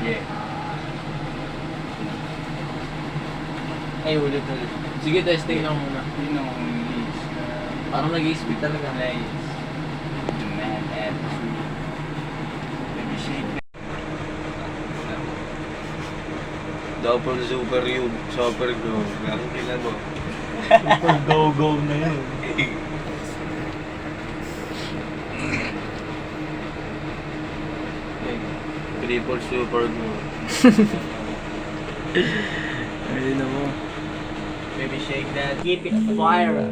Yeah. Ay, ulit. Sige, testing lang muna. Yun ang English. Parang nag-i-speed talaga. Nice. Man attitude. Baby shake. Double super yun. Super go. Gano'n kailan mo? Super go-go na yun. Triple super go. Ayun na mo. Baby shake that. Keep it fire.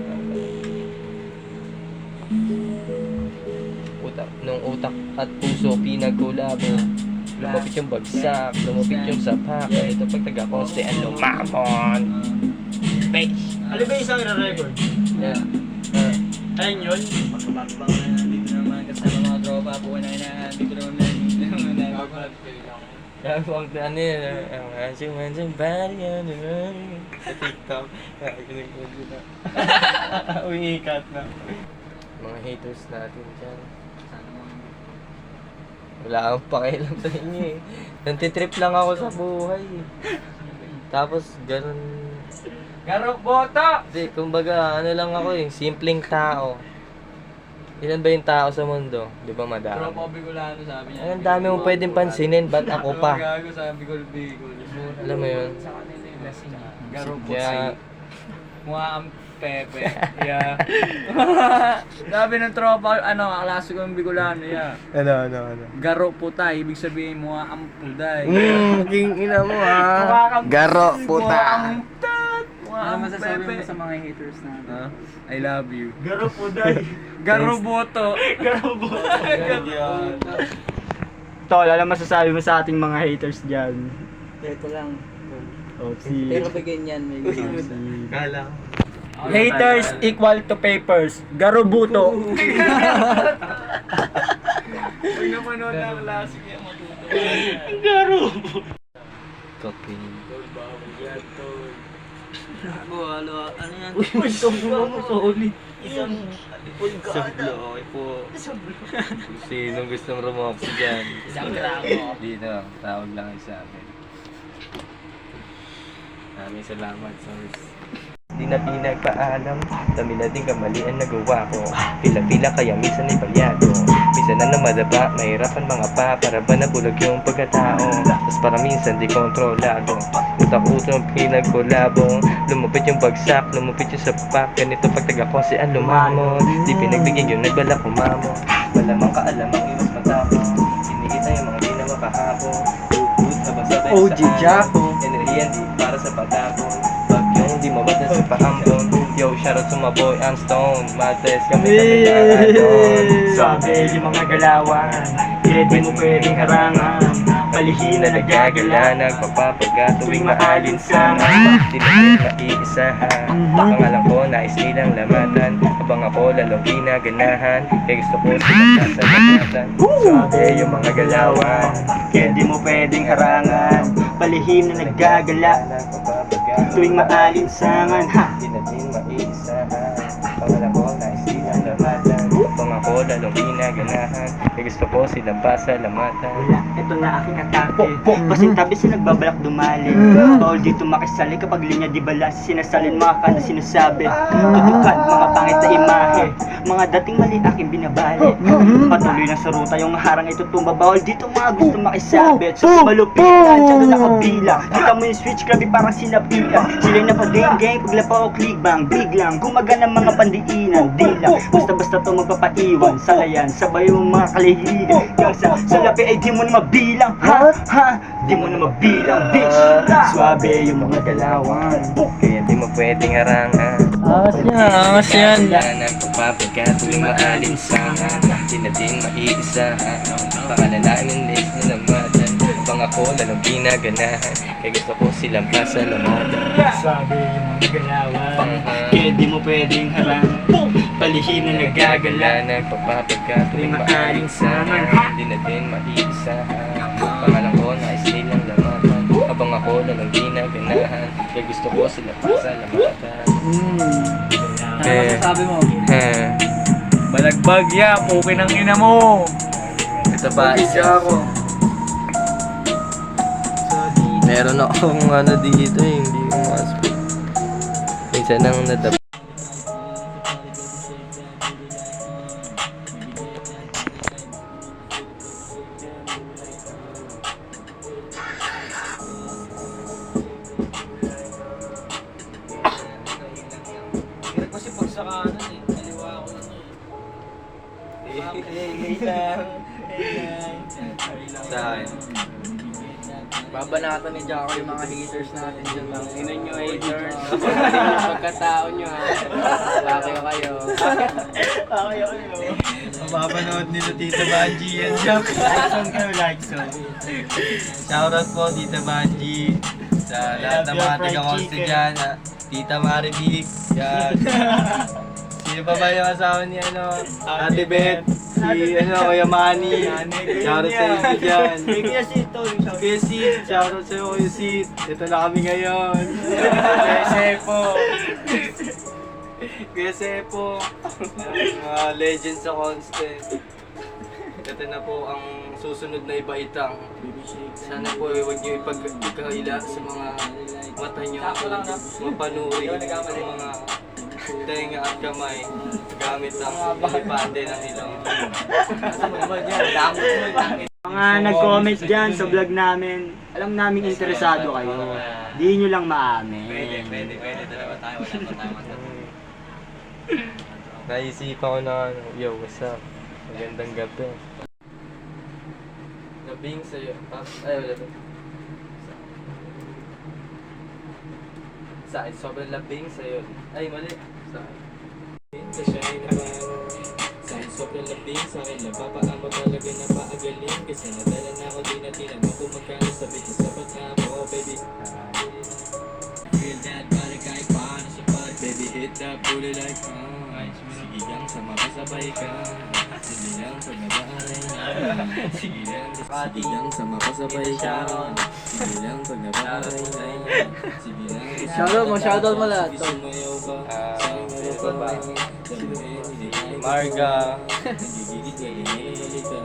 Nung utak at puso pinagkulabo. Lumapit yung bagsak, lumapit yung sapak. Ito pag taga-konste ang lumamon. Bass! Ano ba isang re-record? Yeah. Ayun yun? Bakbang na nandito naman kasama mga tropa po na nandito naman Gagawang ano yun, ang mansing body on the run. Sa TikTok. Nakikinig ko dito. Umiikat na. Mga haters natin dyan. Wala akong pakialam sa inyo eh. Nantitrip lang ako sa buhay eh. Tapos ganun. Garok boto! Hindi, kumbaga ano lang ako eh, simpleng tao. Ilan ba yung tao sa mundo? Di ba madami? Tropa Bicolano sabi niya. Ang dami mong pwedeng pansinin, ba't ako pa? Gago sa Bicol. Alam mo yun? Garok Kaya, mukha ang pepe. Yeah. Sabi ng tropa, kaklase ko yung Bicolano, yeah. ano? Garo puta, ibig sabihin mukha ang puday. King ina mo ha. Garo puta. Ano masasabi mo sa mga haters natin? I love you. Garo po day. Garo boto. Garo po. Tol, alam masasabi mo sa ating mga haters dyan? Ito lang. Oh, si... Pero bigyan yan, may Kala ko. Haters equal to papers. Garo buto. Pag napanood na ang classic yan, matuto. Garo. Copy. Ano yan? Uy, sobrang mo solid. Isang Sablo, okay po. Sinong gustong rumoksi dyan? Isang gramo. Dito, tawag lang kayo sa amin. Maraming salamat, Source. Di na pinagpaalam, dami na din kamalian nagawa ko. Pila-pila kaya minsan ibalyado. Minsan na namadaba, mahirapan mga pa. Para ba nabulag yung pagkatao? Tas para minsan di kontrolado. Utak-utang pinagkulabo. Lumapit yung bagsak, lumapit yung sapak. Ganito pag taga-konse ang lumamon. Di pinagbigyan yung nagbalak kumamo. Malamang kaalamang iwas matapos. Sinigit na yung mga di na makahapon. Good, habang sabay OG sa Jacko. Enerhiyan di para sa pagtapon. Bagyong di mabata sa pahambon. Yo, shoutout sa mga boy and stone. Mates kami na doon. Sabi yung mga galawan, di mo pwedeng harangan. Palihin na nagagala, Nagpapapaga tuwing maalinsangan. Di na rin maiisahan. Pangalan ko nais nilang lamatan. Habang ako lalong ginaganahan. Kaya gusto ko sila sasalamatan. Sabi yung mga galawan, di mo pwedeng harangan. Palihin na nagagala, Nagpapapaga tuwing maalinsangan. Ha! Di na rin maiisahan. Pangalan ko nais nilang lamatan. Habang ako lalong ginaganahan. Kaya gusto ko silang pasalamatan. Ito na aking atake. Pasintabi sa nagbabalak dumali. Tol dito makisali kapag linya di balas. Sinasalin mga ka na sinasabi. Tutukat mga pangit na imahe. Mga dating mali aking binabali. Patuloy lang sa ruta yung harang ito tumba. Bawal dito mga gusto makisabi. So malupit na dyan nakabila. Kita mo yung switch grabe parang sinapila. Sila'y napag-gang-gang paglapa o clickbang. Biglang gumagana mga pandiinan. Di lang basta-basta to magpapaiwan. Salayan sabay yung mga kalihigan. Yung sa lapi ay di mo na mabilang. Ha? Di mo na mabilang, bitch. Swabe yung mga galawan. Kaya di mo pwedeng harangan. Angas yan. Nagpapapaga tuwing maalinsangan. Di na din maiisahan. Pakalalanin list na lamatan. Habang ako lalong ginaganahan. Kaya gusto ko silang pasalamatan. Swabe yung mga galawan. Kaya di mo pwedeng harangan. Palihin na nagagala. Nagpapapaga tuwing maalinsangan. Di na din maiisahan. Pangalan ko nais nilang lamatan. Habang ako lalong ginaganahan. Kaya gusto ko silang pasalamatan. Ano masasabi mo? Eh, Balagbag ya, pukin ang ina mo. ito pa isa. Meron akong ano dito eh, hindi ko ma-speak. Minsan nang nadap. Hirap kasi pag sa kanan eh. Kaliwa ako lang eh. Sa akin. Babanatan ni Jaco yung mga haters natin dyan. Tingnan nyo haters. Pagkatao nyo ha. Bakit kayo? Mapapanood nila Tita Banji yan, Jack. Shoutout po, Tita Banji. Sa lahat ng mga taga-conste dyan. Tita Maribik. Yan. Sino pa ba yung asawa ni Ate Beth? Si Kuya Manny. Shoutout sa inyo dyan. Kuya Sito. Kuya Sid, shoutout sa'yo Kuya Sid. Ito na kami ngayon. Kuya Sepo. Kuya Sepo. Mga legends sa Conste. Ito na po ang susunod na ibaitang. Sana po huwag niyo ipagkaila sa mga mata niyo. Mapanuri ang mga tenga at kamay gamit ang ilipande ng ilong. Mga nag-comment dyan sa vlog namin, alam namin interesado kayo. Di nyo lang maamin. Pwede. Dalawa tayo. Wala pa tayo Naisipan ko na ano, yo, what's up? Magandang gabi. Labing sa'yo. Ay, wala to. Sa akin, sobrang labing sa'yo. Ay, mali. Sa akin. Kasi ay napano sa akin sobrang labing sa akin napapaamo talaga na paagaling kasi nadala na ako di na tinanong kung magkano sabi ko sapat na ako baby feel that body kahit paano sapat baby hit that booty like sige lang sa makasabay ka sige lang pag nabaaray na sige lang sa makasabay ka sige lang pag nabaaray na sige lang Shoutout mo lahat. sumayaw ka Sino ba? Marga.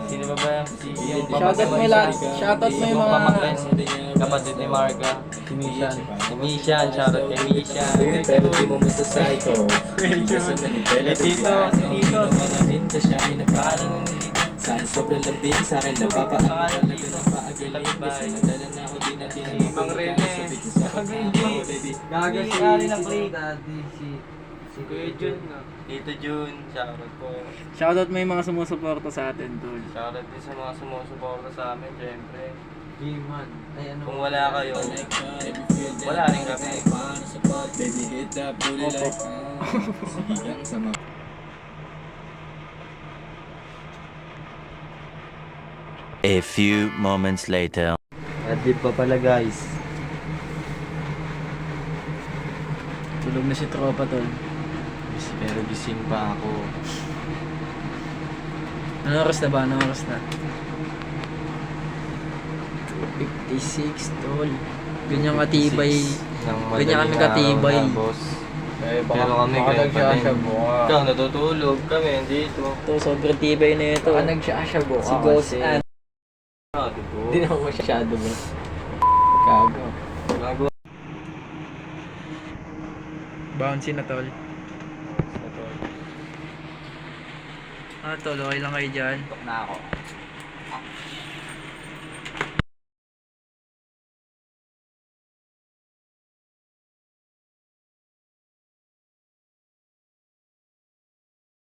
Sino ba ba? Yung Shoutout mo lahat. Shoutout mo yung mga kapatid ni Marga. Si Mishan. Si Mishan, shoutout kay Mishan. pero di mo masasay ko kasi nanipela Tito. Minta siya ay nagpaalam sa akin sobrang labing sa akin napapaano talaga ng paagaling kasi nadala na ako di na tinanong Mang Rene. sabi ko sapat na ako baby Gaga si Daddy. Si Kuya Jun. Tito Jun, shoutout po. Shoutout mo yung mga sumusuporta sa atin, tol. Shoutout din sa mga sumusuporta sa amin, syempre. G-Man. Ay ano. Kung wala kayo, wala rin kami. paano sapat baby hit that booty like sige lang sa mga A few moments later. Adlib pa pala guys. Tulog na si Tropa, tol. Pero gising pa ako. Anong oras na ba? Anong oras na? 56, tol. Ganyan katibay. Ganyan kami katibay. Boss. Pero kami ganyan pa din. Ikaw natutulog kami dito. Ito, sobrang tibay na ito. Nagsiasyabo Si Ghost Ann. Hindi na ako masyado bro. Gago. Gago. Bouncy na, tol. Tol, okay lang kayo dyan. Na ako.